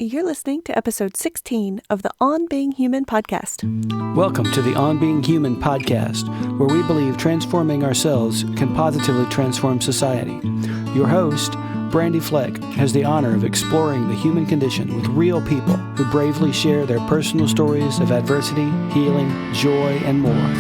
You're listening to episode 16 of the On Being Human podcast. Welcome to the On Being Human podcast, where we believe transforming ourselves can positively transform society. Your host, Brandy Fleck, has the honor of exploring the human condition with real people who bravely share their personal stories of adversity, healing, joy, and more.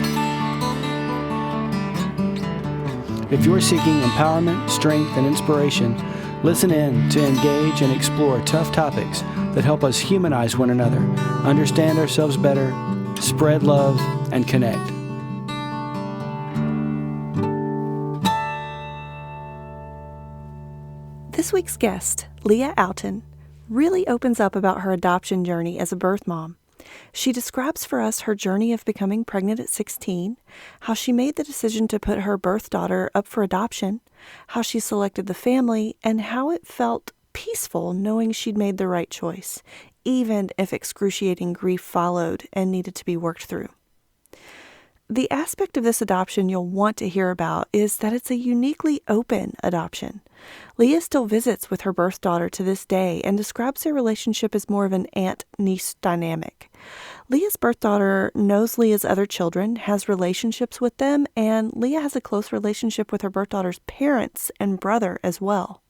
If you're seeking empowerment, strength, and inspiration, listen in to engage and explore tough topics that help us humanize one another, understand ourselves better, spread love, and connect. This week's guest, Leah Alton, really opens up about her adoption journey as a birth mom. She describes for us her journey of becoming pregnant at 16, how she made the decision to put her birth daughter up for adoption, how she selected the family, and how it felt peaceful knowing she'd made the right choice, even if excruciating grief followed and needed to be worked through. The aspect of this adoption you'll want to hear about is that it's a uniquely open adoption. Leah still visits with her birth daughter to this day and describes their relationship as more of an aunt-niece dynamic. Leah's birth daughter knows Leah's other children, has relationships with them, and Leah has a close relationship with her birth daughter's parents and brother as well.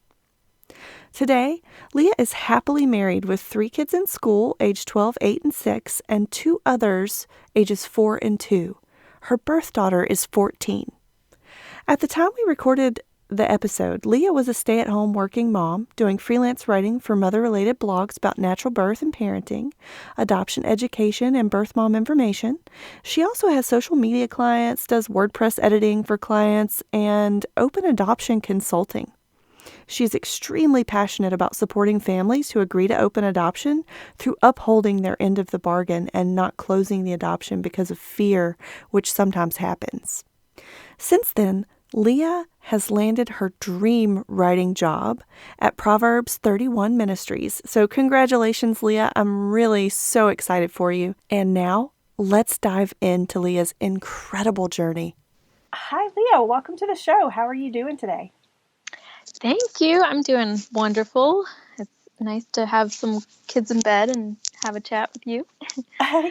Today, Leah is happily married with 3 kids in school, age 12, 8, and 6, and 2 others, ages 4 and 2. Her birth daughter is 14. At the time we recorded the episode, Leah was a stay-at-home working mom, doing freelance writing for mother-related blogs about natural birth and parenting, adoption education, and birth mom information. She also has social media clients, does WordPress editing for clients, and open adoption consulting. She's extremely passionate about supporting families who agree to open adoption through upholding their end of the bargain and not closing the adoption because of fear, which sometimes happens. Since then, Leah has landed her dream writing job at Proverbs 31 Ministries. So congratulations, Leah. I'm really so excited for you. And now, let's dive into Leah's incredible journey. Hi, Leah. Welcome to the show. How are you doing today? Thank you. I'm doing wonderful. It's nice to have some kids in bed and have a chat with you.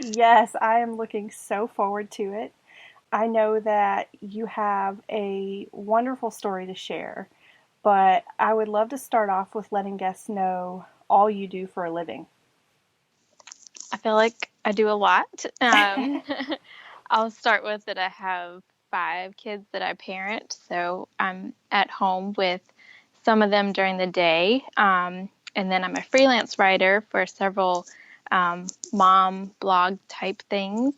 Yes, I am looking so forward to it. I know that you have a wonderful story to share, but I would love to start off with letting guests know all you do for a living. I feel like I do a lot. I'll start with that I have 5 kids that I parent, so I'm at home with some of them during the day, and then I'm a freelance writer for several mom blog type things.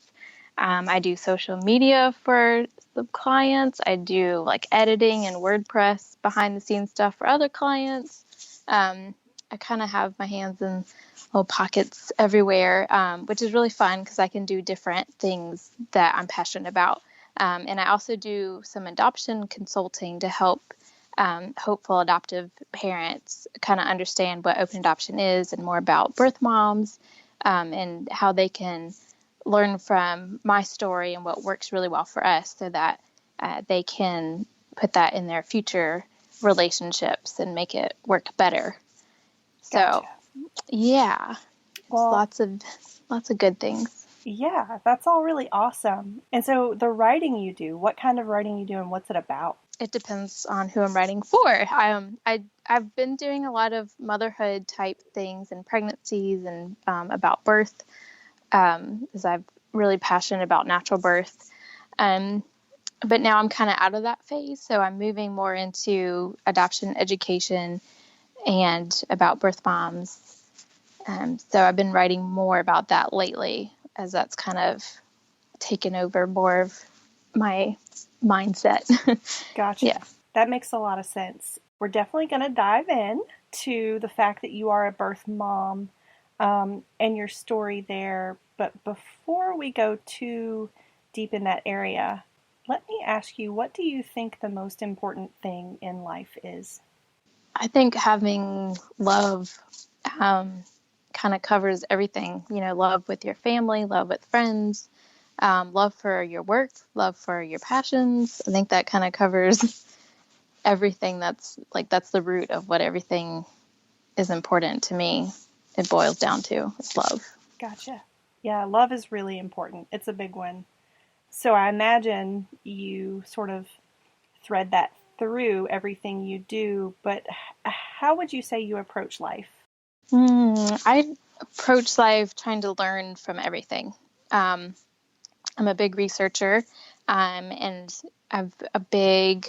I do social media for some clients. I do like editing and WordPress behind the scenes stuff for other clients. I kind of have my hands in little pockets everywhere, which is really fun because I can do different things that I'm passionate about. And I also do some adoption consulting to help hopeful adoptive parents kind of understand what open adoption is and more about birth moms and how they can learn from my story and what works really well for us so that they can put that in their future relationships and make it work better. Gotcha. So, yeah, well, lots of good things. Yeah, that's all really awesome. And so the writing you do, what kind of writing you do and what's it about? It depends on who I'm writing for. I've been doing a lot of motherhood type things and pregnancies and about birth. Because I'm really passionate about natural birth. But now I'm kind of out of that phase, so I'm moving more into adoption education and about birth moms. So I've been writing more about that lately, as that's kind of taken over more of my mindset. Gotcha. Yeah. That makes a lot of sense. We're definitely going to dive in to the fact that you are a birth mom and your story there. But before we go too deep in that area, let me ask you, what do you think the most important thing in life is? I think having love kind of covers everything. You know, love with your family, love with friends, love for your work, love for your passions. I think that kind of covers everything. That's the root of what everything is important to me. it boils down to. It's love. Gotcha. Yeah, love is really important. It's a big one. So I imagine you sort of thread that through everything you do, but how would you say you approach life? I approach life trying to learn from everything. I'm a big researcher, and I've a big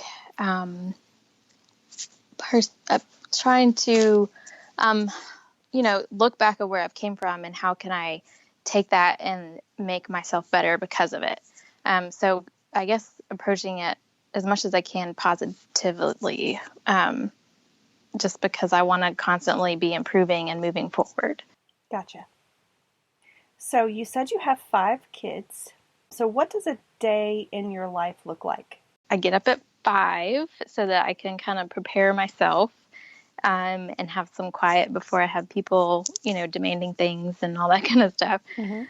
trying to, look back at where I've came from and how can I take that and make myself better because of it. So I guess approaching it as much as I can positively, just because I want to constantly be improving and moving forward. Gotcha. So you said you have 5 kids. So what does a day in your life look like? I get up at 5 so that I can kind of prepare myself, and have some quiet before I have people, demanding things and all that kind of stuff. Mm-hmm.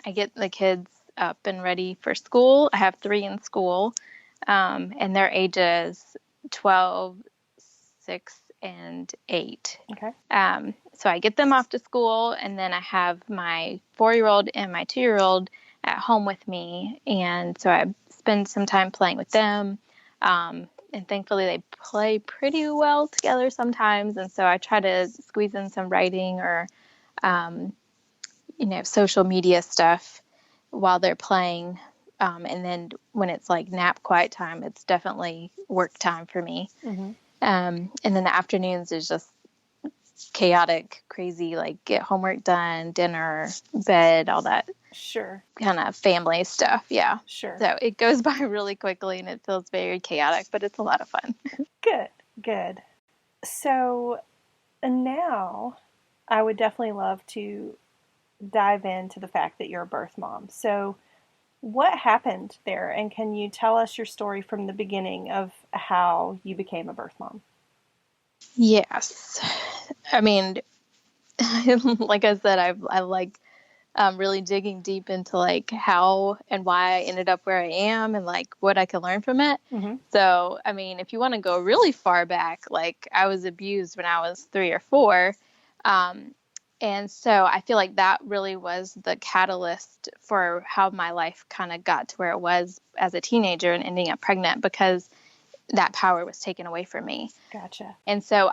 I get the kids up and ready for school. I have 3 in school, and their ages 12, 6, and 8. Okay. So I get them off to school, and then I have my 4-year-old and my 2-year-old at home with me. And so I spend some time playing with them. And thankfully they play pretty well together sometimes. And so I try to squeeze in some writing or, social media stuff while they're playing. And then when it's like nap quiet time, it's definitely work time for me. Mm-hmm. And then the afternoons is just chaotic, crazy, like get homework done, dinner, bed, all that. Sure. Kind of family stuff. Yeah. Sure. So it goes by really quickly and it feels very chaotic, but it's a lot of fun. Good. So now I would definitely love to dive into the fact that you're a birth mom. So what happened there? And can you tell us your story from the beginning of how you became a birth mom? Yes. I mean, like I said, I like really digging deep into like how and why I ended up where I am and like what I can learn from it. Mm-hmm. So, I mean, if you want to go really far back, like I was abused when I was 3 or 4. And so I feel like that really was the catalyst for how my life kind of got to where it was as a teenager and ending up pregnant, because that power was taken away from me. Gotcha. And so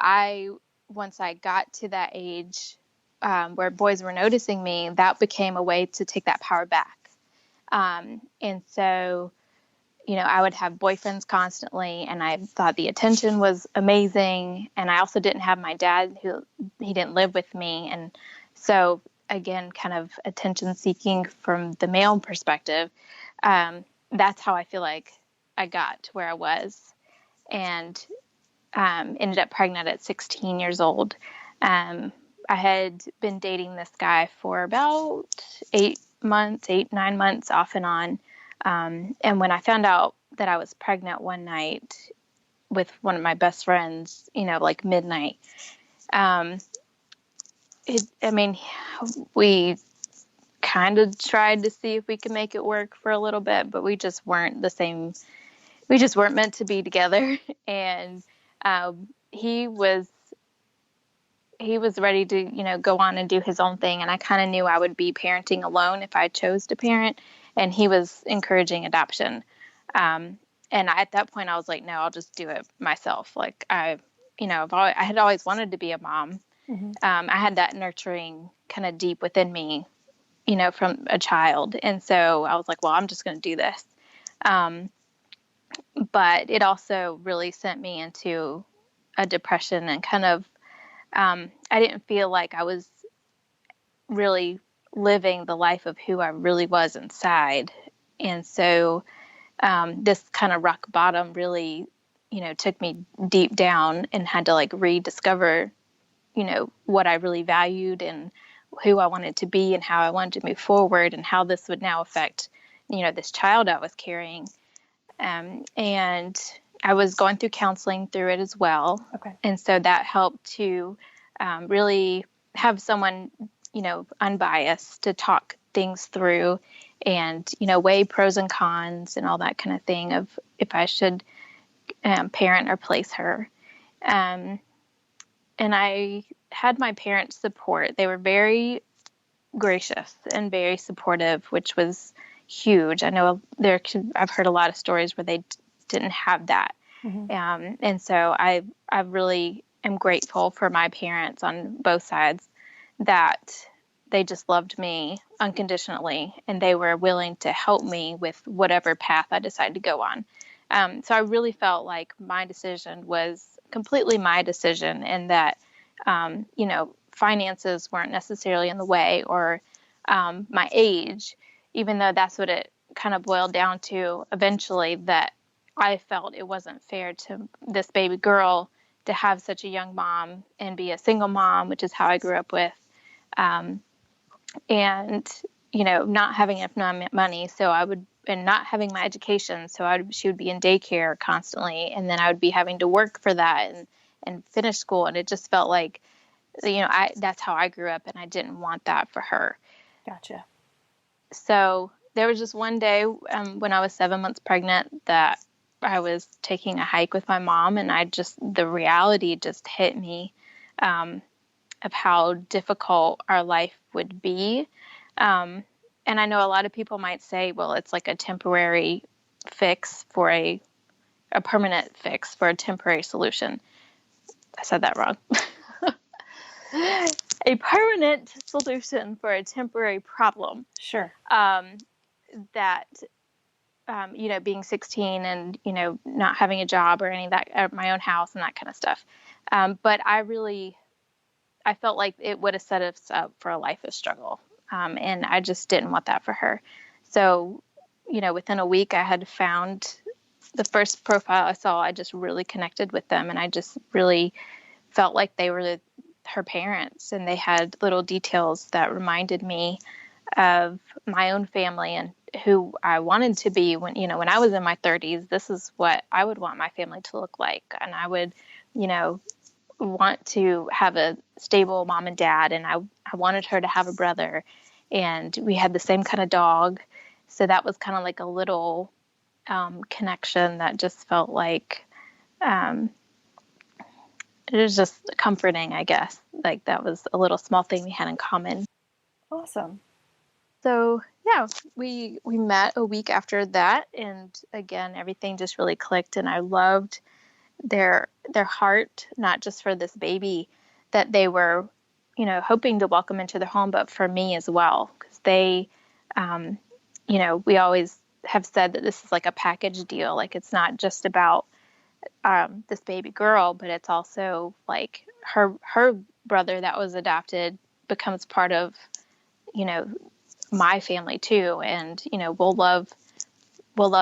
once I got to that age where boys were noticing me, that became a way to take that power back. And so, I would have boyfriends constantly, and I thought the attention was amazing. And I also didn't have my dad, he didn't live with me. And so, again, kind of attention seeking from the male perspective. That's how I feel like I got to where I was, and ended up pregnant at 16 years old. I had been dating this guy for about 9 months off and on. And when I found out that I was pregnant one night with one of my best friends, like midnight, we kind of tried to see if we could make it work for a little bit, but we just weren't the same. We just weren't meant to be together. And he was ready to, go on and do his own thing. And I kind of knew I would be parenting alone if I chose to parent. And he was encouraging adoption. And at that point I was like, no, I'll just do it myself. Like I had always wanted to be a mom. Mm-hmm. I had that nurturing kind of deep within me, from a child. And so I was like, well, I'm just going to do this. But it also really sent me into a depression and kind of, I didn't feel like I was really living the life of who I really was inside. And so this kind of rock bottom really, took me deep down and had to like rediscover, what I really valued and who I wanted to be and how I wanted to move forward and how this would now affect, this child I was carrying. And I was going through counseling through it as well. Okay. And so that helped to really have someone, unbiased to talk things through and, weigh pros and cons and all that kind of thing of if I should parent or place her. And I had my parents' support. They were very gracious and very supportive, which was huge. I know I've heard a lot of stories where they didn't have that. And so I really am grateful for my parents on both sides, that they just loved me unconditionally, and they were willing to help me with whatever path I decided to go on. So I really felt like my decision was completely my decision, and that, finances weren't necessarily in the way, or my age, even though that's what it kind of boiled down to eventually, that I felt it wasn't fair to this baby girl to have such a young mom and be a single mom, which is how I grew up with. And, not having enough money. And not having my education. So she would be in daycare constantly. And then I would be having to work for that and finish school. And it just felt like, that's how I grew up, and I didn't want that for her. Gotcha. So there was just one day when I was 7 months pregnant that I was taking a hike with my mom, and the reality just hit me of how difficult our life would be. And I know a lot of people might say, well, it's like a temporary fix for a permanent fix for a temporary solution. I said that wrong. A permanent solution for a temporary problem. Sure. That, being 16 and, not having a job or any of that, my own house and that kind of stuff. But I felt like it would have set us up for a life of struggle. And I just didn't want that for her. So, within a week I had found the first profile I saw. I just really connected with them, and I just really felt like they were her parents, and they had little details that reminded me of my own family and who I wanted to be when I was in my 30s. This is what I would want my family to look like. And I would, want to have a stable mom and dad, and I wanted her to have a brother, and we had the same kind of dog. So that was kind of like a little connection that just felt like it was just comforting, I guess. Like that was a little small thing we had in common. Awesome. So yeah, we met a week after that, and again, everything just really clicked, and I loved their heart, not just for this baby that they were, hoping to welcome into their home, but for me as well, because they, we always have said that this is like a package deal. Like it's not just about this baby girl, but it's also like her brother that was adopted becomes part of, my family too, and we'll love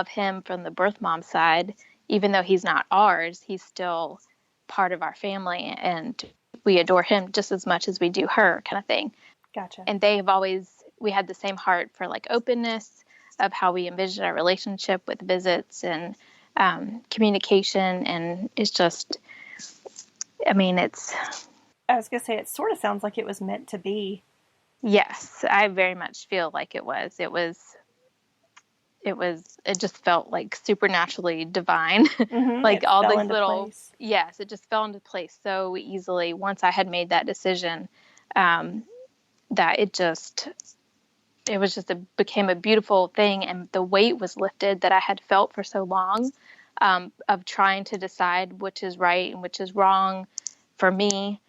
him from the birth mom side. Even though he's not ours, he's still part of our family, and we adore him just as much as we do her, kind of thing. Gotcha. And we had the same heart for like openness of how we envisioned our relationship with visits and communication. And it's just, I was going to say, it sort of sounds like it was meant to be. Yes, I very much feel like it was. It just felt like supernaturally divine. Mm-hmm. Like it all fell these into little place. Yes, it just fell into place so easily once I had made that decision, that became a beautiful thing, and the weight was lifted that I had felt for so long, of trying to decide which is right and which is wrong for me.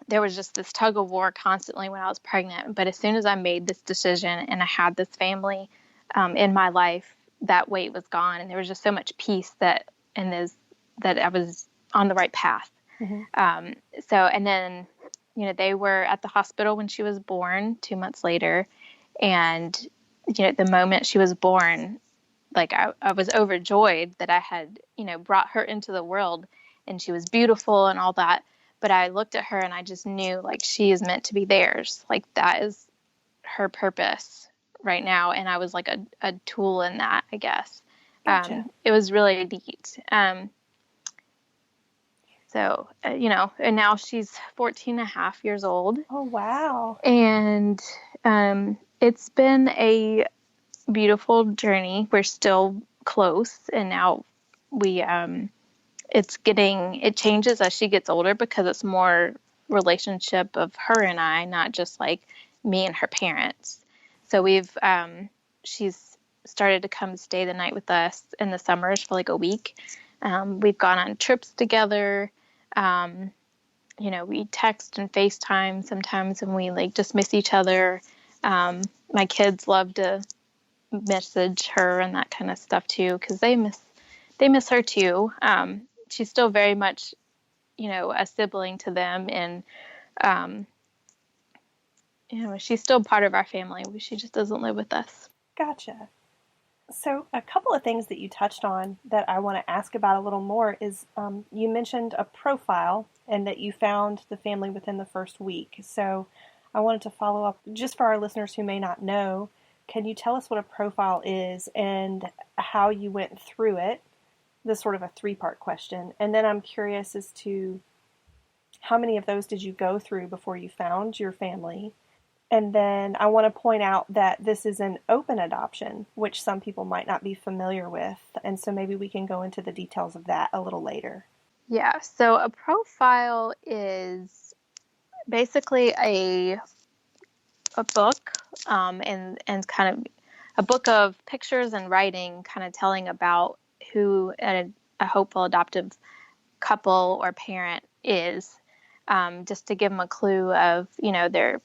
There was just this tug of war constantly when I was pregnant. But as soon as I made this decision and I had this family in my life, that weight was gone. And there was just so much peace that I was on the right path. Mm-hmm. And then, they were at the hospital when she was born 2 months later. And, the moment she was born, like I was overjoyed that I had, brought her into the world, and she was beautiful and all that. But I looked at her and I just knew, like, she is meant to be theirs. Like, that is her purpose right now. And I was like a tool in that, I guess. Gotcha. It was really neat. So, and now she's 14 and a half years old. Oh, wow. And it's been a beautiful journey. We're still close. And now we it changes as she gets older because it's more relationship of her and I, not just like me and her parents. So she's started to come stay the night with us in the summers for like a week. We've gone on trips together. We text and FaceTime sometimes when we like just miss each other. My kids love to message her and that kind of stuff too, because they miss her too. She's still very much, a sibling to them, and um, she's still part of our family. She just doesn't live with us. Gotcha. So a couple of things that you touched on that I want to ask about a little more is you mentioned a profile and that you found the family within the first week. So I wanted to follow up just for our listeners who may not know. Can you tell us what a profile is and how you went through it? This is sort of a three-part question. And then I'm curious as to how many of those did you go through before you found your family? And then I want to point out that this is an open adoption, which some people might not be familiar with. And so maybe we can go into the details of that a little later. Yeah, so a profile is basically a book, and kind of a book of pictures and writing, kind of telling about who a hopeful adoptive couple or parent is, just to give them a clue of their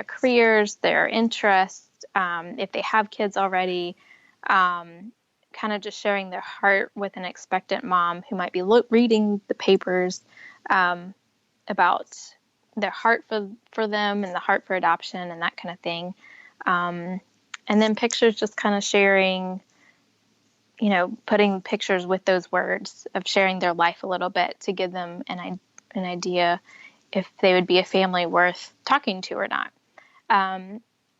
careers, their interests, if they have kids already, kind of just sharing their heart with an expectant mom who might be reading the papers, about their heart for them and the heart for adoption and that kind of thing. And then pictures, just kind of sharing, putting pictures with those words of sharing their life a little bit to give them an idea if they would be a family worth talking to or not.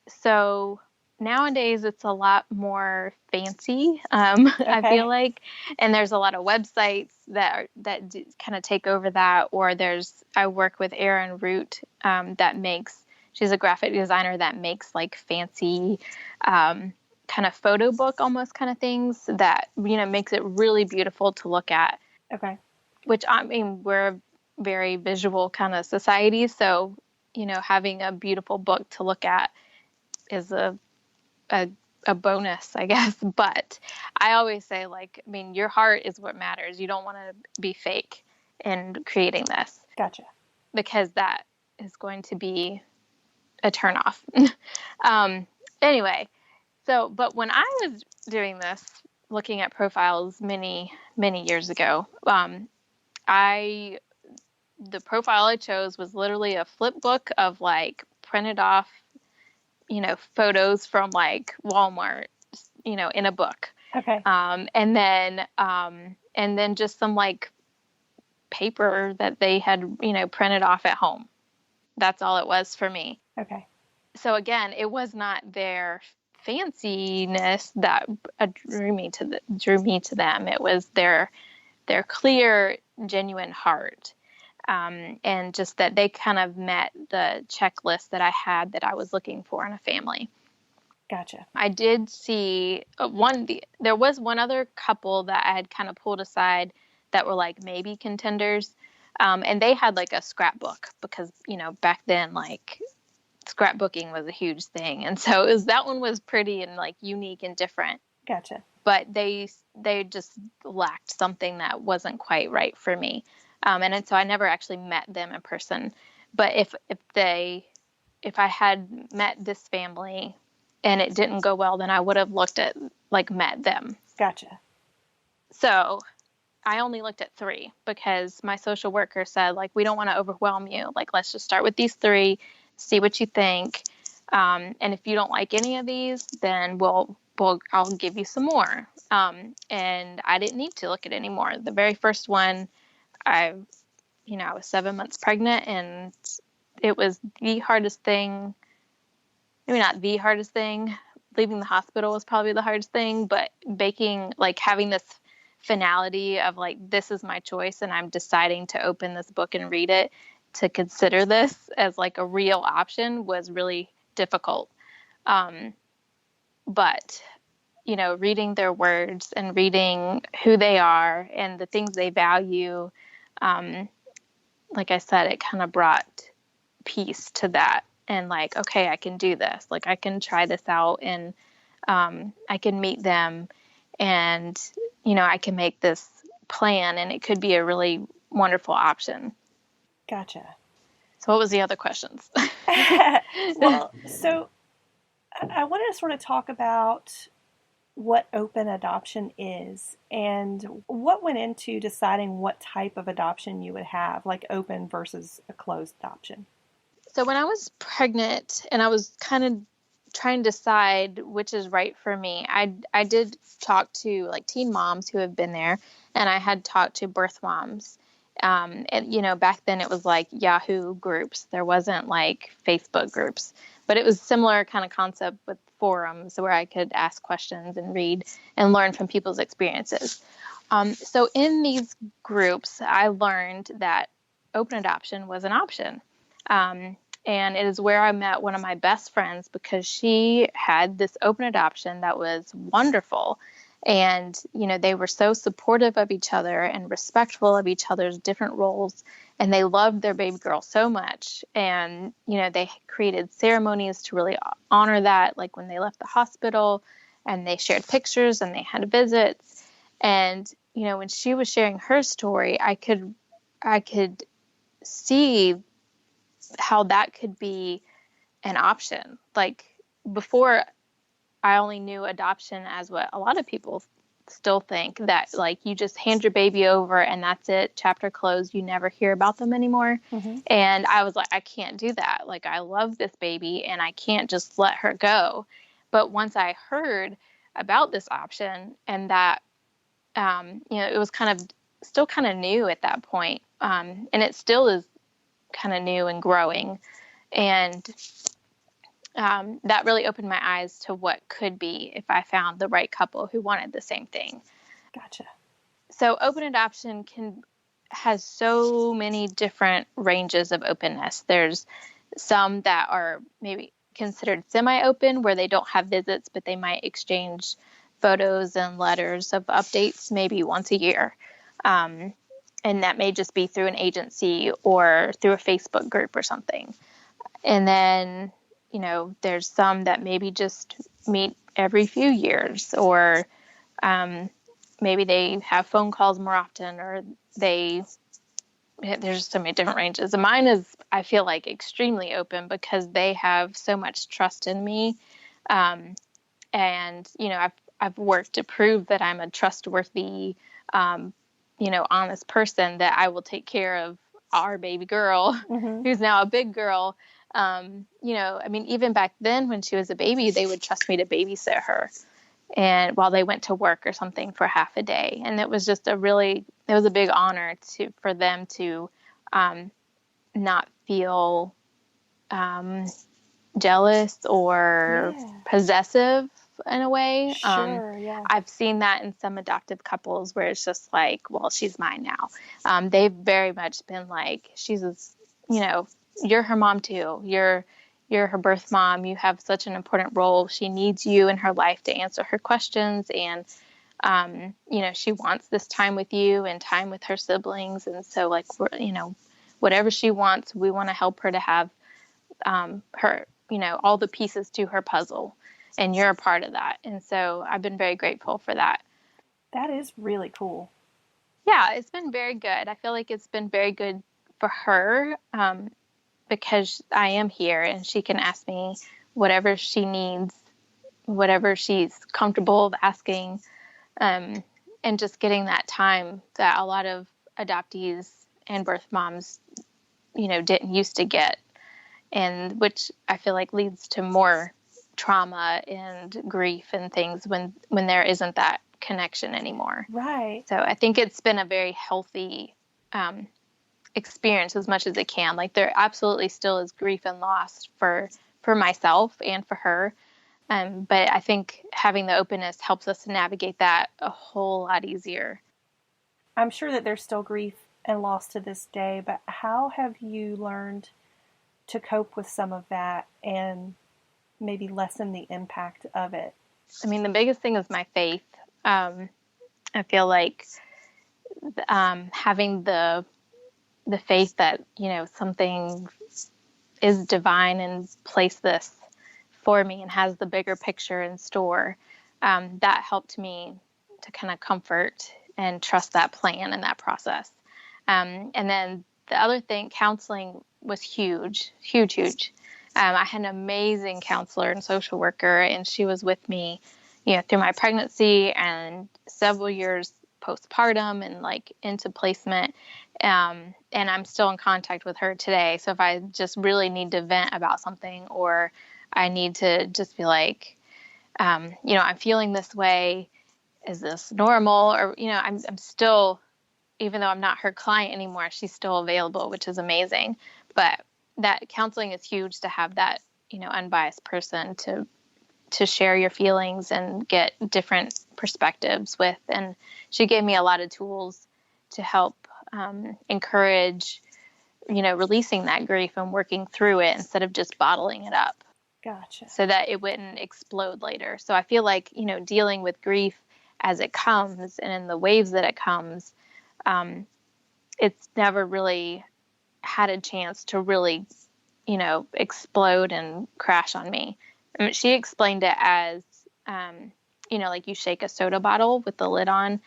So nowadays it's a lot more fancy, Okay. I feel like, and there's a lot of websites that kind of take over that. Or I work with Erin Root, she's a graphic designer that makes like fancy, kind of photo book almost kind of things that, makes it really beautiful to look at. Okay. Which, I mean, we're a very visual kind of society. So, having a beautiful book to look at is a bonus, I guess. But I always say, like, I mean, your heart is what matters. You don't want to be fake in creating this. Gotcha. Because that is going to be a turnoff. Anyway, but when I was doing this, looking at profiles many, many years ago, the profile I chose was literally a flip book of like printed off, photos from like Walmart, in a book. Okay. And then just some like paper that they had, printed off at home. That's all it was for me. Okay. So again, it was not their fanciness that drew me to them. It was their clear, genuine heart. And just that they kind of met the checklist that I had that I was looking for in a family. Gotcha. I did see there was one other couple that I had kind of pulled aside that were like maybe contenders. And they had like a scrapbook because, back then, like, scrapbooking was a huge thing. And so that one was pretty and like unique and different. Gotcha. But they just lacked something that wasn't quite right for me. And so I never actually met them in person. But if I had met this family and it didn't go well, then I would have met them. Gotcha. So I only looked at 3 because my social worker said, like, we don't want to overwhelm you. Like, let's just start with these 3, see what you think. And if you don't like any of these, then I'll give you some more. And I didn't need to look at any more. The very first one, I was 7 months pregnant, and it was the hardest thing. Maybe not the hardest thing. Leaving the hospital was probably the hardest thing, but having this finality of like, this is my choice and I'm deciding to open this book and read it, to consider this as like a real option, was really difficult. But reading their words and reading who they are and the things they value, like I said, it kind of brought peace to that. And like, okay, I can do this. Like, I can try this out, and I can meet them, and, I can make this plan, and it could be a really wonderful option. Gotcha. So what was the other questions? Well, so I wanted to sort of talk about what open adoption is and what went into deciding what type of adoption you would have, like open versus a closed adoption. So when I was pregnant and I was kind of trying to decide which is right for me, I did talk to like teen moms who have been there, and I had talked to birth moms. And back then it was like Yahoo groups. There wasn't like Facebook groups, but it was similar kind of concept with forums where I could ask questions and read and learn from people's experiences. So in these groups, I learned that open adoption was an option. And it is where I met one of my best friends, because she had this open adoption that was wonderful. And, they were so supportive of each other and respectful of each other's different roles. And they loved their baby girl so much. And, they created ceremonies to really honor that, like when they left the hospital, and they shared pictures and they had visits. And, when she was sharing her story, I could see how that could be an option. Like, before, I only knew adoption as what a lot of people still think, that like you just hand your baby over and that's it, chapter closed, you never hear about them anymore. Mm-hmm. And I was like, I can't do that. Like, I love this baby and I can't just let her go. But once I heard about this option, and that it was still kind of new at that point, and it still is kind of new and growing. And that really opened my eyes to what could be if I found the right couple who wanted the same thing. Gotcha. So open adoption has so many different ranges of openness. There's some that are maybe considered semi-open, where they don't have visits, but they might exchange photos and letters of updates maybe once a year. And that may just be through an agency or through a Facebook group or something. And then, there's some that maybe just meet every few years, or maybe they have phone calls more often, or there's so many different ranges. And mine is, I feel like, extremely open, because they have so much trust in me. And, I've worked to prove that I'm a trustworthy, honest person, that I will take care of our baby girl, Mm-hmm. who's now a big girl. Even back then when she was a baby, they would trust me to babysit her, and while they went to work or something for half a day. And it was just it was a big honor for them to not feel jealous or possessive in a way. Sure, yeah. I've seen that in some adoptive couples where it's just like, well, she's mine now. They've very much been like, you're her mom too. You're her birth mom. You have such an important role. She needs you in her life to answer her questions. And, she wants this time with you and time with her siblings. And so, like, whatever she wants, we want to help her to have her, all the pieces to her puzzle. And you're a part of that. And so I've been very grateful for that. That is really cool. Yeah, it's been very good. I feel like it's been very good for her, because I am here and she can ask me whatever she needs, whatever she's comfortable of asking, and just getting that time that a lot of adoptees and birth moms, didn't used to get, and which I feel like leads to more trauma and grief and things when there isn't that connection anymore. Right. So I think it's been a very healthy experience as much as it can. Like, there absolutely still is grief and loss for myself and for her. But I think having the openness helps us to navigate that a whole lot easier. I'm sure that there's still grief and loss to this day, but how have you learned to cope with some of that and maybe lessen the impact of it the biggest thing is my faith. I feel like having the faith that, something is divine and placed this for me and has the bigger picture in store, that helped me to kind of comfort and trust that plan and that process. And then the other thing, counseling was huge, huge, huge. I had an amazing counselor and social worker, and she was with me, through my pregnancy and several years postpartum and like into placement. And I'm still in contact with her today. So if I just really need to vent about something, or I need to just be like, I'm feeling this way. Is this normal? Or, I'm still, even though I'm not her client anymore, she's still available, which is amazing. But that counseling is huge, to have that, unbiased person to share your feelings and get different perspectives with. And she gave me a lot of tools to help encourage, releasing that grief and working through it instead of just bottling it up. Gotcha. So that it wouldn't explode later. So I feel like, dealing with grief as it comes and in the waves that it comes, it's never really had a chance to really, explode and crash on me. She explained it as, like you shake a soda bottle with the lid on.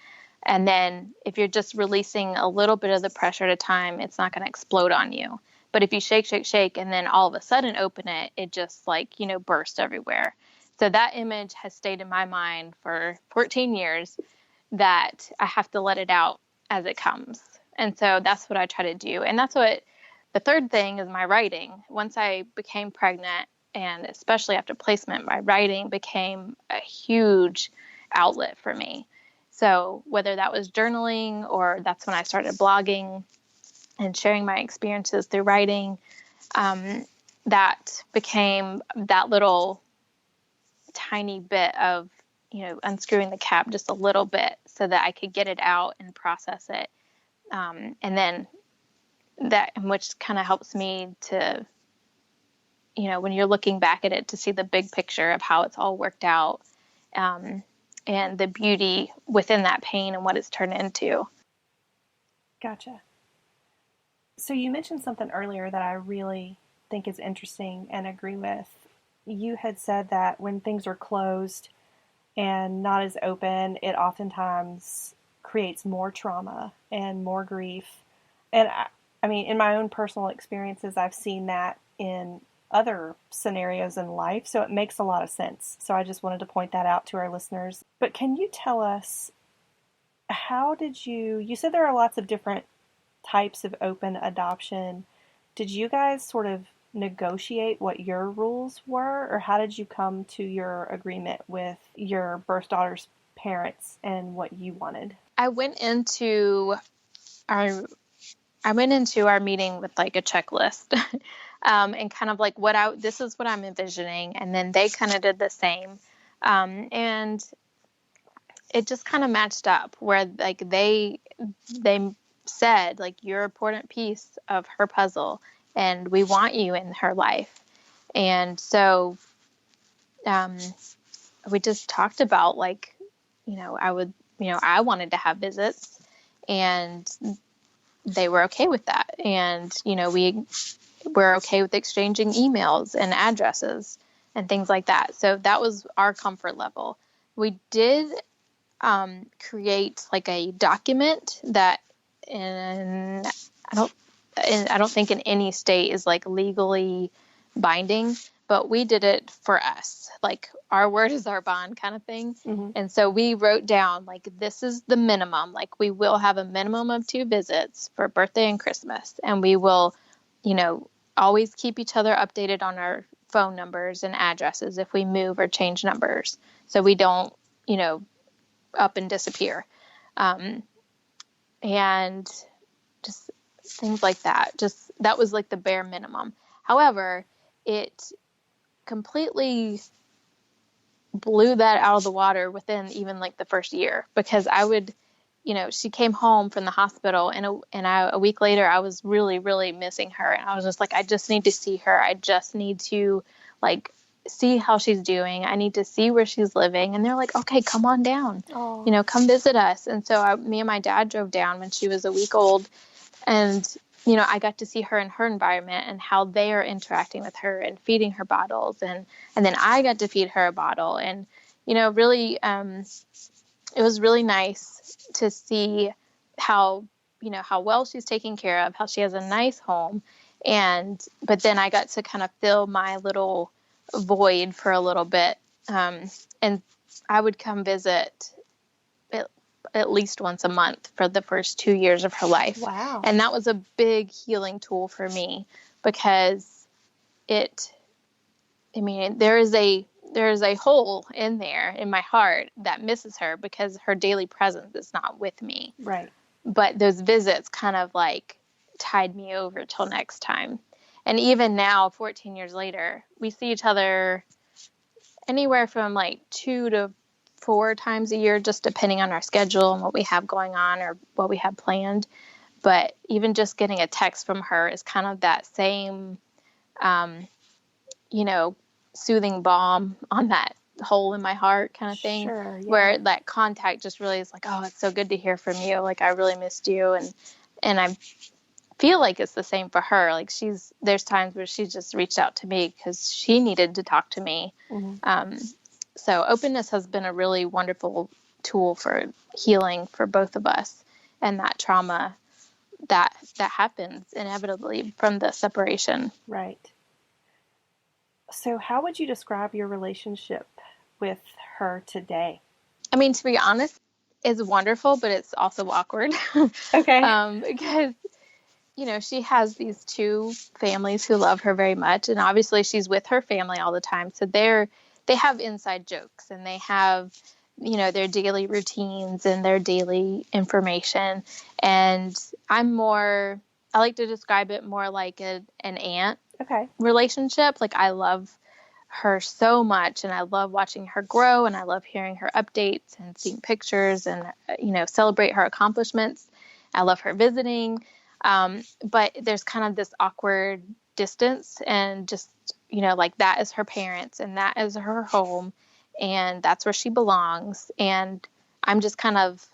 And then if you're just releasing a little bit of the pressure at a time, it's not going to explode on you. But if you shake, shake, shake, and then all of a sudden open it, it just bursts everywhere. So that image has stayed in my mind for 14 years, that I have to let it out as it comes. And so that's what I try to do. And that's what the third thing is, my writing. Once I became pregnant, and especially after placement, my writing became a huge outlet for me. So whether that was journaling, or that's when I started blogging and sharing my experiences through writing, that became that little tiny bit of, unscrewing the cap just a little bit so that I could get it out and process it. And then that, which kind of helps me to, when you're looking back at it, to see the big picture of how it's all worked out, and the beauty within that pain and what it's turned into. Gotcha. So you mentioned something earlier that I really think is interesting and agree with. You had said that when things are closed and not as open, it oftentimes creates more trauma and more grief. And I mean, in my own personal experiences, I've seen that in other scenarios in life, so it makes a lot of sense. So I just wanted to point that out to our listeners. But can you tell us, how did you said there are lots of different types of open adoption. Did you guys sort of negotiate what your rules were, or how did you come to your agreement with your birth daughter's parents and what you wanted? I went into our meeting with like a checklist, and kind of like this is what I'm envisioning. And then they kind of did the same. And it just kind of matched up, where like they said, like, you're an important piece of her puzzle and we want you in her life. And so, we just talked about like, I wanted to have visits, and they were okay with that. And, we were okay with exchanging emails and addresses and things like that. So that was our comfort level. We did create like a document that I don't think in any state is like legally binding, but we did it for us. Like, our word is our bond kind of thing. Mm-hmm. And so we wrote down, like, this is the minimum. Like, we will have a minimum of 2 visits for birthday and Christmas. And we will, always keep each other updated on our phone numbers and addresses if we move or change numbers, so we don't, up and disappear. And just things like that. Just, that was like the bare minimum. However, it completely blew that out of the water within even like the first year, because I would, she came home from the hospital, and a week later I was really, really missing her. And I was just like, I just need to see her. I just need to like see how she's doing. I need to see where she's living. And they're like, okay, come on down, Oh. come visit us. And so me and my dad drove down when she was a week old. And, I got to see her in her environment and how they are interacting with her and feeding her bottles. And then I got to feed her a bottle. And, really, it was really nice to see how, how well she's taken care of, how she has a nice home. But then I got to kind of fill my little void for a little bit. And I would come visit at least once a month for the first 2 years of her life. Wow. And that was a big healing tool for me because there is a hole in there in my heart that misses her because her daily presence is not with me. Right. But those visits kind of like tied me over till next time. And even now, 14 years later, we see each other anywhere from like 2 to 4 times a year, just depending on our schedule and what we have going on or what we have planned. But even just getting a text from her is kind of that same, soothing balm on that hole in my heart kind of thing. Sure, yeah. Where that contact just really is like, oh, it's so good to hear from you. Like, I really missed you. And I feel like it's the same for her. Like, there's times where she's just reached out to me because she needed to talk to me. Mm-hmm. So openness has been a really wonderful tool for healing for both of us, and that trauma that happens inevitably from the separation. Right. So how would you describe your relationship with her today? I mean, to be honest, it's wonderful, but it's also awkward. Okay. Because, she has these 2 families who love her very much. And obviously she's with her family all the time. So they have inside jokes and they have, their daily routines and their daily information. And I like to describe it more like an aunt relationship. Like, I love her so much and I love watching her grow and I love hearing her updates and seeing pictures and, celebrate her accomplishments. I love her visiting. But there's kind of this awkward distance and just, like, that is her parents and that is her home and that's where she belongs. And I'm just kind of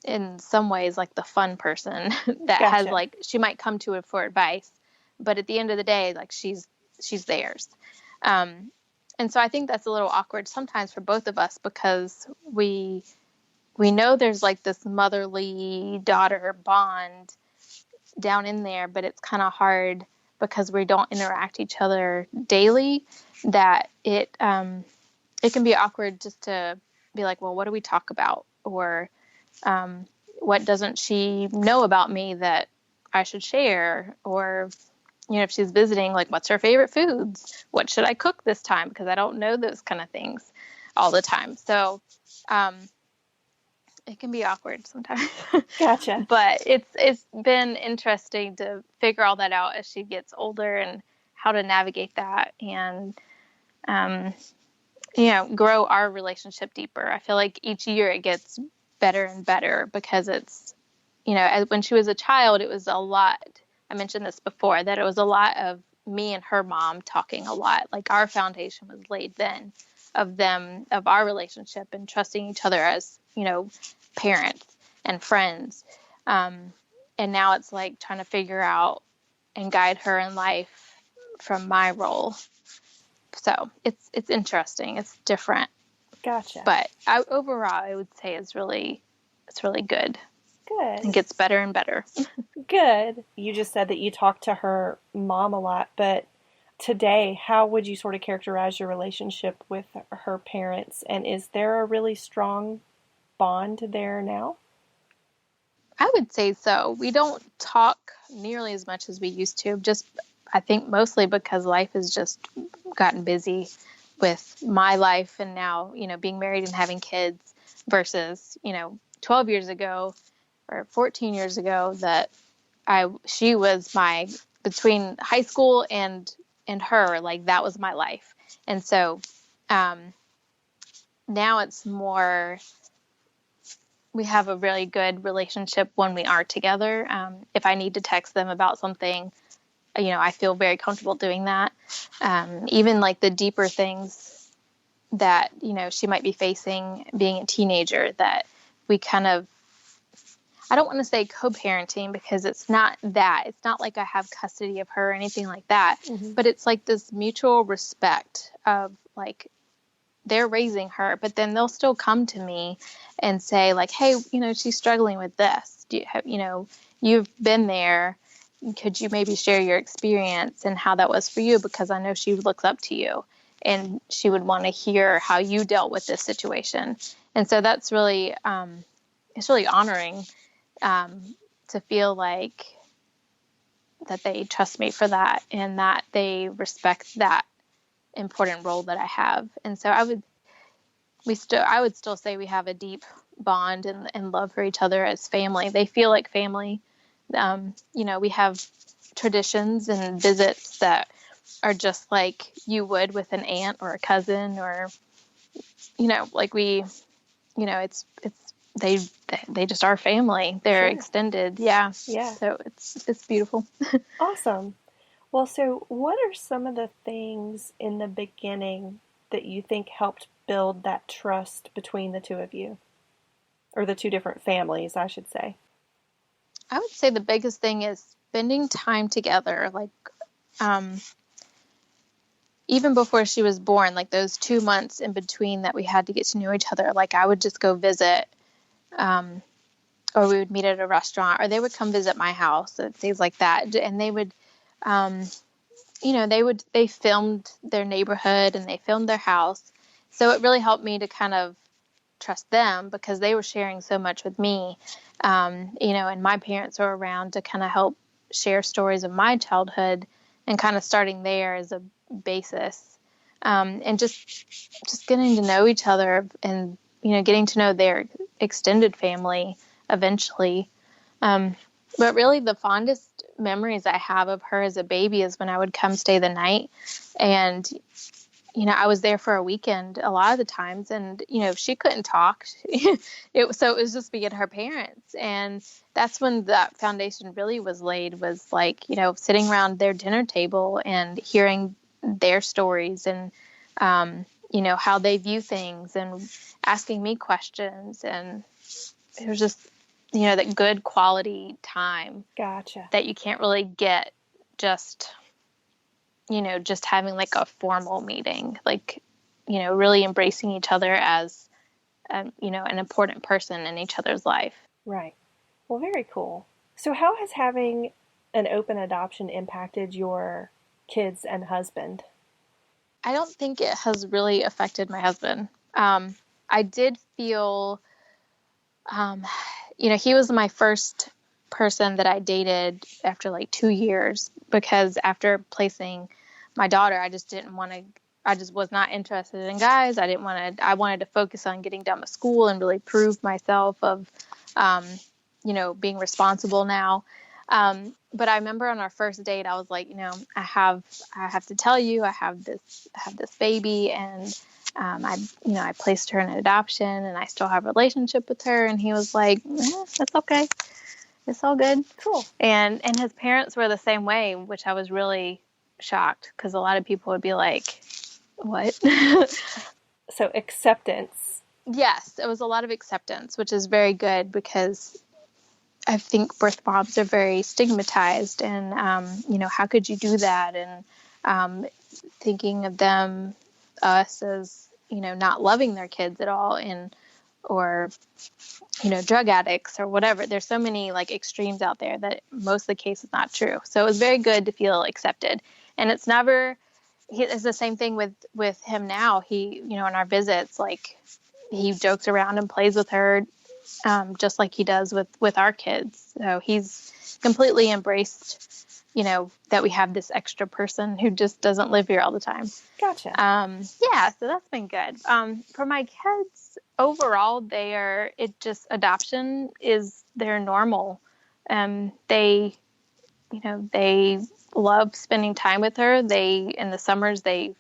in some ways, like the fun person that Gotcha. has, like, she might come to it for advice, but at the end of the day, like, she's theirs. And so I think that's a little awkward sometimes for both of us because we know there's like this motherly daughter bond down in there, but it's kind of hard because we don't interact each other daily, that it can be awkward just to be like, well, what do we talk about? Or what doesn't she know about me that I should share? Or, if she's visiting, like, what's her favorite foods? What should I cook this time? Because I don't know those kind of things all the time. So it can be awkward sometimes. Gotcha. But it's been interesting to figure all that out as she gets older and how to navigate that and, grow our relationship deeper. I feel like each year it gets better and better because it's, when she was a child, it was a lot. I mentioned this before, that it was a lot of me and her mom talking a lot. Like, our foundation was laid then of our relationship and trusting each other as, parents and friends. And now it's like trying to figure out and guide her in life from my role. So it's interesting. It's different. Gotcha. But overall, I would say it's really good. Good. It gets better and better. Good. You just said that you talk to her mom a lot, but today, how would you sort of characterize your relationship with her parents? And is there a really strong bond there now? I would say so. We don't talk nearly as much as we used to, just I think mostly because life has just gotten busy with my life and now, being married and having kids versus, 12 years ago or 14 years ago that she was between high school and her, like, that was my life. And so now it's more, we have a really good relationship when we are together. If I need to text them about something, I feel very comfortable doing that. Even like the deeper things that, she might be facing being a teenager, that we kind of, I don't want to say co-parenting, because it's not that. It's not like I have custody of her or anything like that. Mm-hmm. But it's like this mutual respect of like, they're raising her, but then they'll still come to me and say like, hey, she's struggling with this. Do you have, you've been there. Could you maybe share your experience and how that was for you? Because I know she looks up to you and she would want to hear how you dealt with this situation. And so that's really, it's really honoring to feel like that they trust me for that and that they respect that important role that I have. And so I would still say we have a deep bond and love for each other as family. They feel like family. We have traditions and visits that are just like you would with an aunt or a cousin, or, like it's they just are family. They're Sure. extended. Yeah. Yeah. So it's beautiful. Awesome. Well, so what are some of the things in the beginning that you think helped build that trust between the two of you? Or the two different families, I should say. I would say the biggest thing is spending time together. Like, even before she was born, like those 2 months in between that we had to get to know each other, like I would just go visit, or we would meet at a restaurant, or they would come visit my house and things like that. And they would, they filmed their neighborhood and they filmed their house. So it really helped me to kind of trust them because they were sharing so much with me, and my parents were around to kind of help share stories of my childhood and kind of starting there as a basis, and just getting to know each other and, getting to know their extended family eventually. But really the fondest memories I have of her as a baby is when I would come stay the night, and I was there for a weekend a lot of the times, and, she couldn't talk. It was just me and her parents. And that's when that foundation really was laid, was like, sitting around their dinner table and hearing their stories and, how they view things and asking me questions. And it was just, that good quality time. Gotcha. That you can't really get just having like a formal meeting, like, really embracing each other as, an important person in each other's life. Right. Well, very cool. So how has having an open adoption impacted your kids and husband? I don't think it has really affected my husband. I did feel, he was my first person that I dated after like 2 years, because after placing my daughter, I just was not interested in guys. I wanted to focus on getting done with school and really prove myself of, being responsible now. But I remember on our first date, I was like, I have to tell you, I have this baby, and, I placed her in adoption and I still have a relationship with her. And he was like, that's okay. It's all good. Cool. And his parents were the same way, which I was really shocked, because a lot of people would be like, what? So acceptance. Yes, it was a lot of acceptance, which is very good, because I think birth moms are very stigmatized, and, how could you do that? And thinking of us as, not loving their kids at all, or drug addicts or whatever. There's so many like extremes out there that most of the case is not true. So it was very good to feel accepted. And it's the same thing with him now. He, in our visits, like he jokes around and plays with her, just like he does with our kids. So he's completely embraced, that we have this extra person who just doesn't live here all the time. Gotcha. Yeah, so that's been good. For my kids, overall, adoption is their normal. They love spending time with her. In the summers, they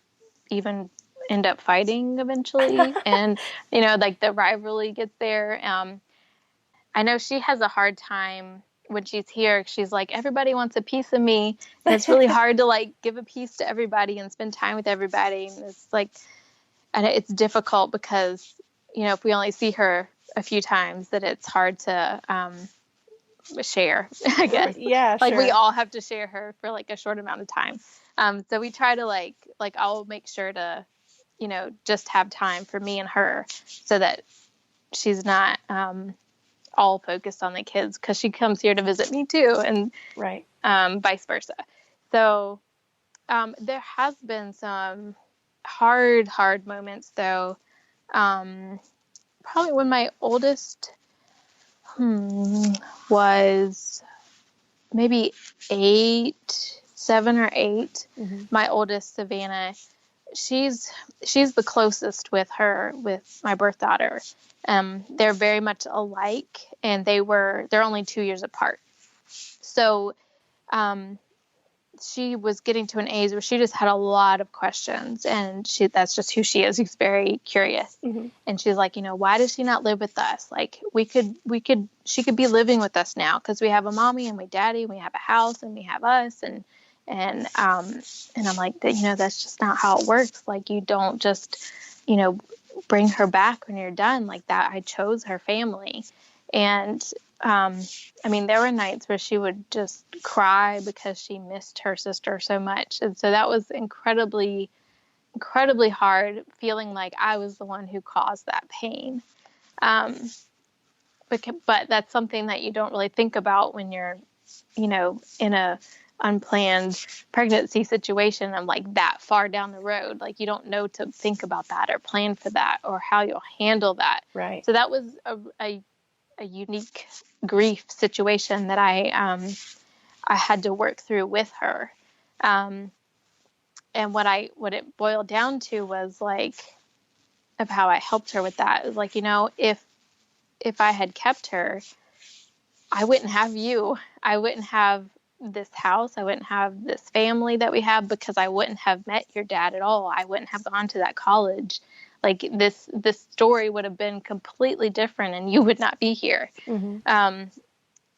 even end up fighting eventually. And, like the rivalry gets there. I know she has a hard time when she's here, she's like, everybody wants a piece of me. And it's really hard to like give a piece to everybody and spend time with everybody. And it's like, and it's difficult because, if we only see her a few times, that it's hard to share, I guess. Yeah, like sure. we all have to share her for like a short amount of time. So we try to like I'll make sure to, just have time for me and her so that she's not all focused on the kids, because she comes here to visit me too, and Right. Vice versa. So there has been some hard moments though. Probably when my oldest was maybe 7 or 8. Mm-hmm. My oldest, Savannah, she's the closest with my birth daughter. They're very much alike, and they're only 2 years apart. So she was getting to an age where she just had a lot of questions, and that's just who she is. She's very curious. Mm-hmm. And she's like, why does she not live with us? Like she could be living with us now, because we have a mommy and we daddy, and we have a house and we have us. And I'm like, that's just not how it works. Like, you don't just, bring her back when you're done like that. I chose her family. And there were nights where she would just cry because she missed her sister so much. And so that was incredibly, incredibly hard, feeling like I was the one who caused that pain. But that's something that you don't really think about when you're, in a unplanned pregnancy situation. I'm like that far down the road. Like, you don't know to think about that or plan for that or how you'll handle that. Right. So that was a unique grief situation that I had to work through with her. And what it boiled down to was like, of how I helped her with that. It was like, if I had kept her, I wouldn't have you. I wouldn't have this house. I wouldn't have this family that we have, because I wouldn't have met your dad at all. I wouldn't have gone to that college. Like, this story would have been completely different, and you would not be here. Mm-hmm.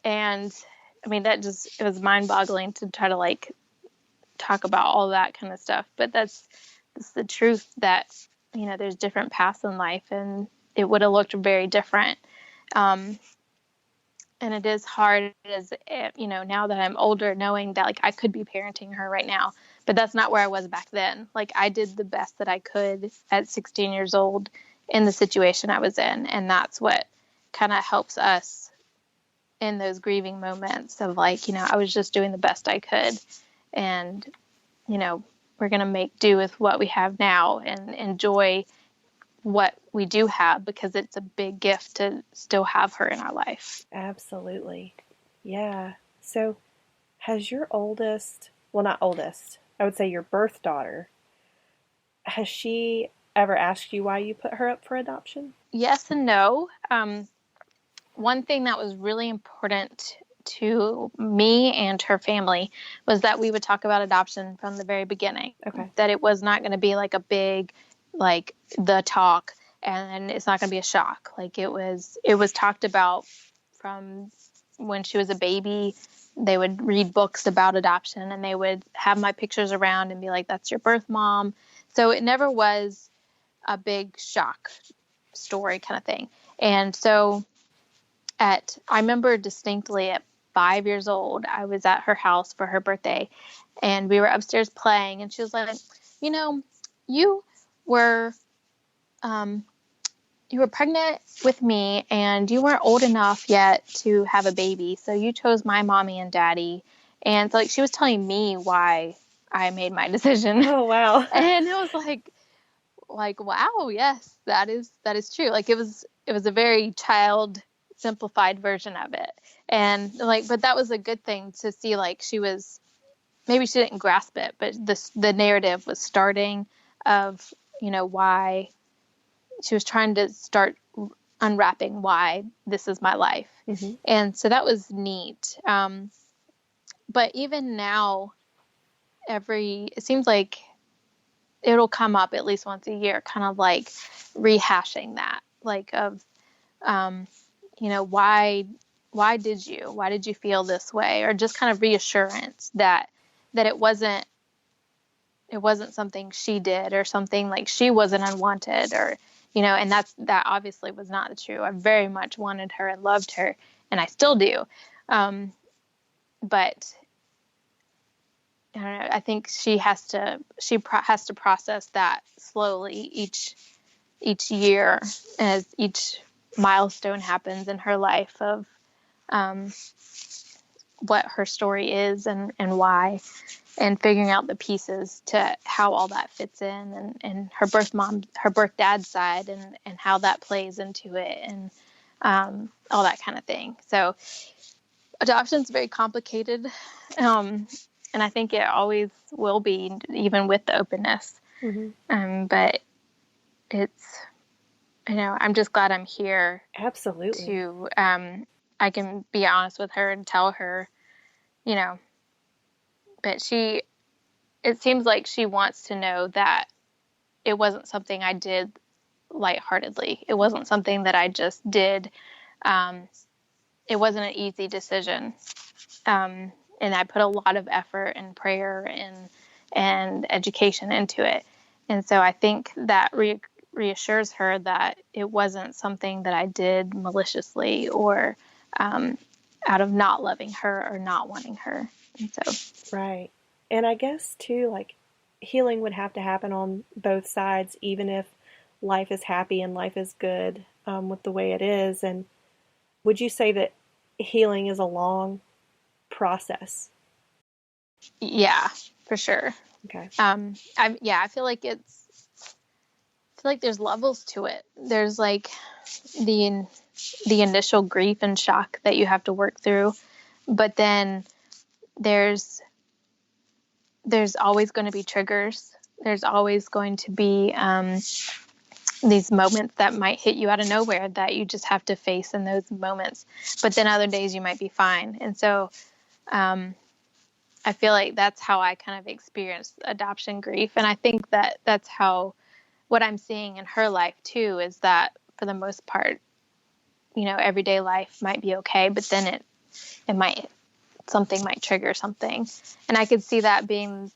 And it was mind boggling to try to like talk about all that kind of stuff. But that's the truth, that, there's different paths in life, and it would have looked very different. And it is hard, as now that I'm older, knowing that like I could be parenting her right now, but that's not where I was back then. Like, I did the best that I could at 16 years old in the situation I was in. And that's what kind of helps us in those grieving moments of like, I was just doing the best I could, and, we're going to make do with what we have now and enjoy what we do have, because it's a big gift to still have her in our life. Absolutely. Yeah. So has your oldest, well, not oldest, I would say your birth daughter, has she ever asked you why you put her up for adoption? Yes and no. One thing that was really important to me and her family was that we would talk about adoption from the very beginning. Okay. That it was not going to be like a big, like, the talk, and it's not going to be a shock. Like, it was talked about from when she was a baby. They would read books about adoption, and they would have my pictures around and be like, that's your birth mom. So it never was a big shock story kind of thing. And so I remember distinctly at 5 years old, I was at her house for her birthday, and we were upstairs playing, and she was like, you were pregnant with me, and you weren't old enough yet to have a baby, so you chose my mommy and daddy. And so, like, she was telling me why I made my decision. Oh, wow. And it was like, wow, yes, that is true. Like, it was a very child simplified version of it. And like, but that was a good thing to see. Like, maybe she didn't grasp it, but the narrative was starting of, why she was trying to start unwrapping why this is my life. Mm-hmm. And so that was neat. But even now, it seems like it'll come up at least once a year, kind of like rehashing that, like, of, why did you feel this way? Or just kind of reassurance that it wasn't something she did, or something like she wasn't unwanted, or, and that obviously was not true. I very much wanted her and loved her, and I still do. But I don't know, I think she has to process that slowly each year, as each milestone happens in her life, of what her story is and why, and figuring out the pieces to how all that fits in, and her birth dad's side, and how that plays into it, and all that kind of thing. So adoption is very complicated. And I think it always will be, even with the openness. Mm-hmm. But it's, I'm just glad I'm here. Absolutely. To, I can be honest with her and tell her, but it seems like she wants to know that it wasn't something I did lightheartedly. It wasn't something that I just did. It wasn't an easy decision. And I put a lot of effort and prayer and education into it. And so I think that reassures her that it wasn't something that I did maliciously, or out of not loving her or not wanting her. And so, right. And I guess too, like, healing would have to happen on both sides, even if life is happy and life is good with the way it is. And would you say that healing is a long process? Yeah, for sure. Okay. I feel like there's levels to it. There's like the initial grief and shock that you have to work through, but then there's always going to be triggers. There's always going to be these moments that might hit you out of nowhere that you just have to face in those moments. But then other days you might be fine. And so I feel like that's how I kind of experienced adoption grief. And I think that that's how, what I'm seeing in her life too, is that for the most part, everyday life might be okay, but then something might trigger something. And I could see that being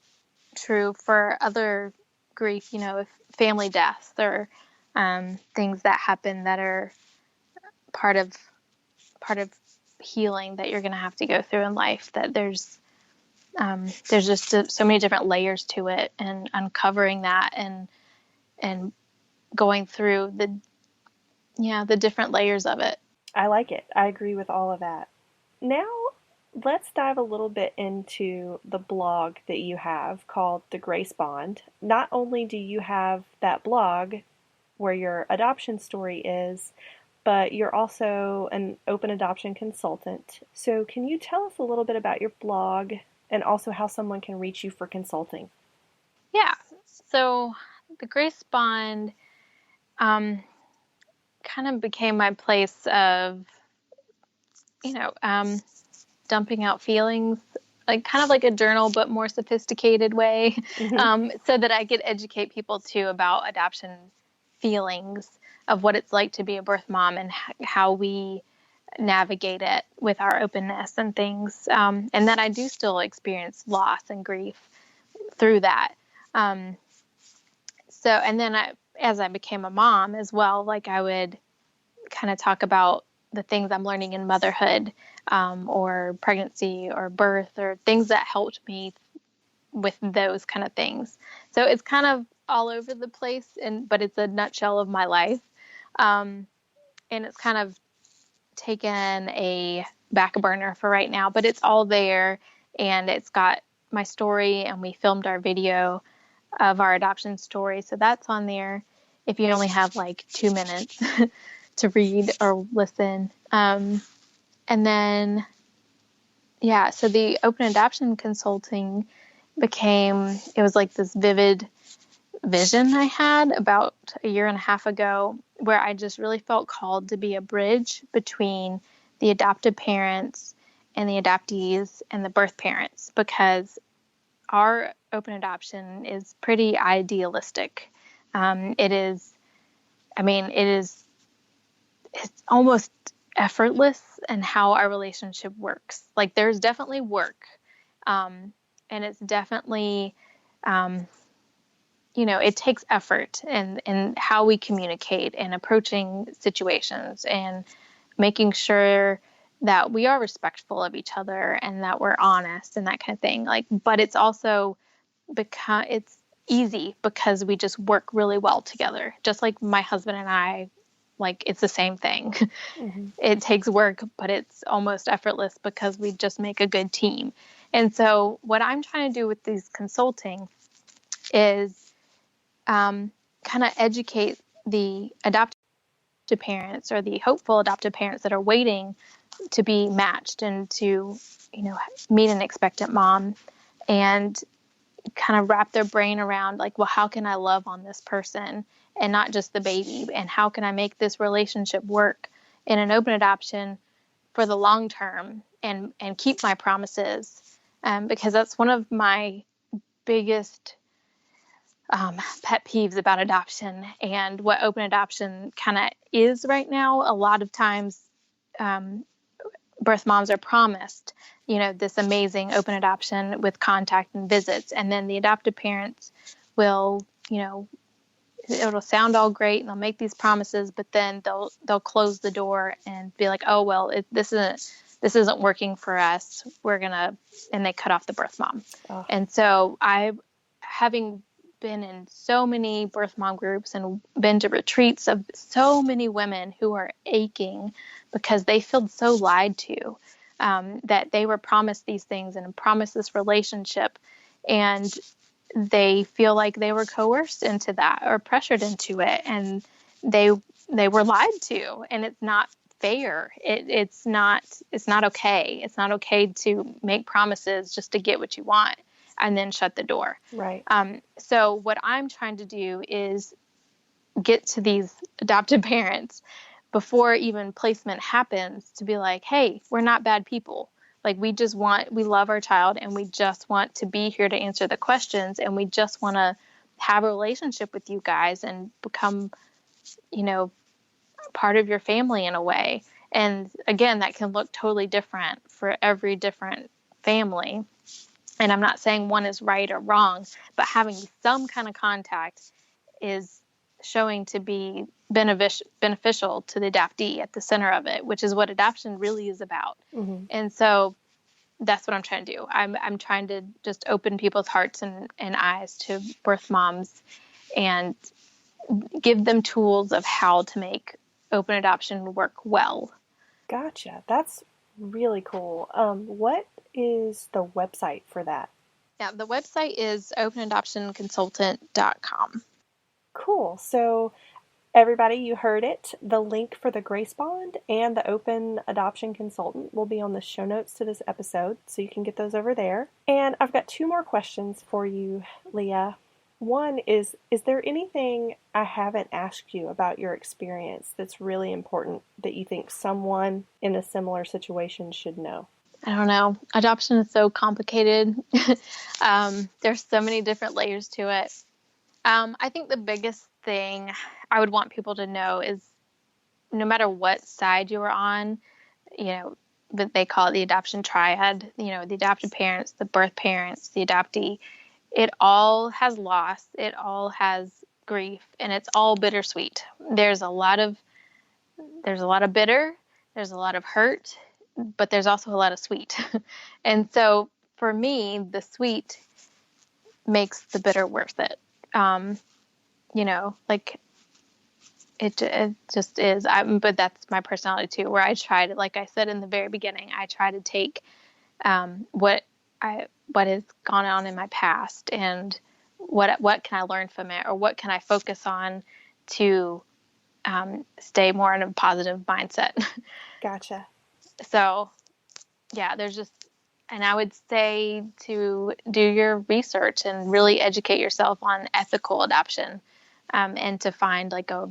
true for other grief, if family deaths, or things that happen that are part of healing that you're going to have to go through in life. That there's just so many different layers to it, and uncovering that, and going through the different layers of it. I like it. I agree with all of that. Now, let's dive a little bit into the blog that you have called The Grace Bond. Not only do you have that blog where your adoption story is, but you're also an open adoption consultant. So can you tell us a little bit about your blog, and also how someone can reach you for consulting? Yeah. So the Grace Bond kind of became my place of, dumping out feelings, like kind of like a journal, but more sophisticated way, Mm-hmm. so that I could educate people too about adoption feelings, of what it's like to be a birth mom, and how we navigate it with our openness and things. And that I do still experience loss and grief through that. So, and then as I became a mom as well, like I would kind of talk about the things I'm learning in motherhood, or pregnancy or birth, or things that helped me with those kind of things. So it's kind of all over the place, but it's a nutshell of my life. And it's kind of taken a back burner for right now, but it's all there, and it's got my story, and we filmed our video of our adoption story. So that's on there if you only have like 2 minutes to read or listen. And then, so the open adoption consulting it was like this vivid vision I had about a year and a half ago, where I just really felt called to be a bridge between the adopted parents and the adoptees and the birth parents, because our open adoption is pretty idealistic. It's almost effortless in how our relationship works. Like there's definitely work. And it's definitely, it takes effort and how we communicate and approaching situations and making sure that we are respectful of each other and that we're honest and that kind of thing. Like, but it's also because it's easy because we just work really well together. Just like my husband and I, like it's the same thing. Mm-hmm. It takes work, but it's almost effortless because we just make a good team. And so what I'm trying to do with these consulting is kind of educate the adoptive parents or the hopeful adoptive parents that are waiting to be matched and to, meet an expectant mom, and kind of wrap their brain around like, well, how can I love on this person and not just the baby? And how can I make this relationship work in an open adoption for the long term and keep my promises? Because that's one of my biggest pet peeves about adoption and what open adoption kind of is right now. A lot of times, birth moms are promised, this amazing open adoption with contact and visits. And then the adoptive parents will, it'll sound all great and they'll make these promises, but then they'll close the door and be like, oh, well, this isn't working for us. And they cut off the birth mom. Oh. And so having been in so many birth mom groups and been to retreats of so many women who are aching because they feel so lied to, that they were promised these things and promised this relationship, and they feel like they were coerced into that or pressured into it, and they were lied to, and it's not fair. It's not okay. It's not okay to make promises just to get what you want and then shut the door. Right. So what I'm trying to do is get to these adoptive parents before even placement happens to be like, hey, we're not bad people. Like we love our child and we just want to be here to answer the questions, and we just want to have a relationship with you guys and become, part of your family in a way. And again, that can look totally different for every different family. And I'm not saying one is right or wrong, but having some kind of contact is showing to be beneficial to the adoptee at the center of it, which is what adoption really is about. Mm-hmm. And so that's what I'm trying to do. I'm trying to just open people's hearts and eyes to birth moms and give them tools of how to make open adoption work well. Gotcha. That's really cool. What is the website for that? Yeah, the website is openadoptionconsultant.com. Cool. So everybody, you heard it. The link for the Grace Bond and the Open Adoption Consultant will be on the show notes to this episode, so you can get those over there. And I've got 2 more questions for you, Leah. One is there anything I haven't asked you about your experience that's really important that you think someone in a similar situation should know? I don't know. Adoption is so complicated. There's so many different layers to it. I think the biggest thing I would want people to know is no matter what side you are on, but they call it the adoption triad, the adopted parents, the birth parents, the adoptee, it all has loss, it all has grief, and it's all bittersweet. There's a lot of bitter, there's a lot of hurt, but there's also a lot of sweet. And so for me, the sweet makes the bitter worth it. Like it just is. But that's my personality too, where I try to, like I said in the very beginning, I try to take what has gone on in my past and what can I learn from it, or what can I focus on to stay more in a positive mindset. Gotcha. So yeah, and I would say to do your research and really educate yourself on ethical adoption, and to find like a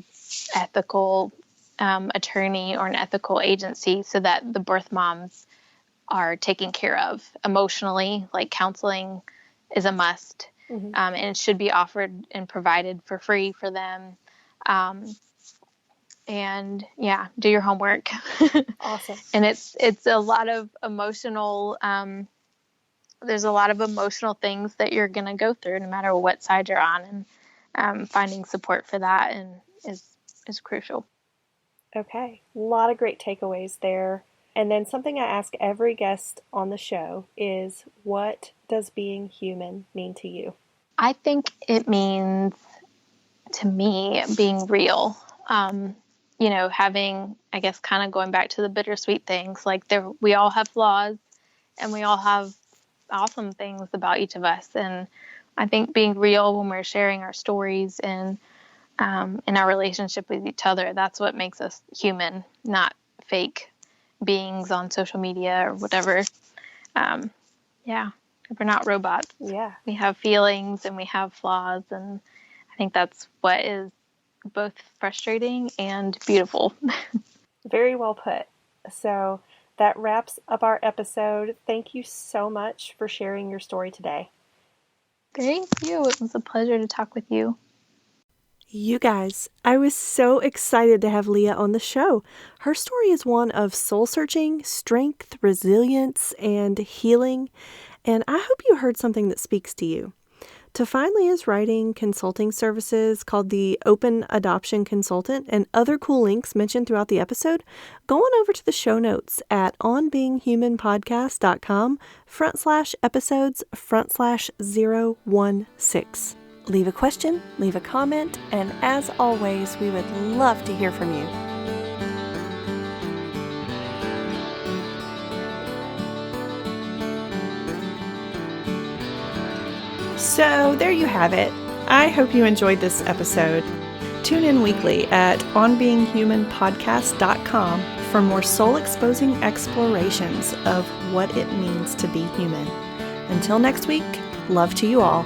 ethical attorney or an ethical agency so that the birth moms are taken care of emotionally. Like counseling is a must, Mm-hmm. And it should be offered and provided for free for them. and do your homework. Awesome. And it's a lot of emotional, there's a lot of emotional things that you're going to go through no matter what side you're on, and finding support for that is crucial. Okay, a lot of great takeaways there. And then something I ask every guest on the show is, what does being human mean to you? I think it means, to me, being real. Having, I guess, kind of going back to the bittersweet things, like we all have flaws and we all have awesome things about each of us. And I think being real when we're sharing our stories and in our relationship with each other, that's what makes us human, not fake beings on social media or whatever. We're not robots. Yeah. We have feelings and we have flaws, and I think that's what is both frustrating and beautiful. Very well put. So that wraps up our episode. Thank you so much for sharing your story today. Thank you. It was a pleasure to talk with you. You guys, I was so excited to have Leah on the show. Her story is one of soul-searching, strength, resilience, and healing, and I hope you heard something that speaks to you. To find Leah's writing, consulting services called the Open Adoption Consultant, and other cool links mentioned throughout the episode, go on over to the show notes at onbeinghumanpodcast.com/episodes/016. Leave a question, leave a comment, and as always, we would love to hear from you. So there you have it. I hope you enjoyed this episode. Tune in weekly at onbeinghumanpodcast.com for more soul-exposing explorations of what it means to be human. Until next week, love to you all.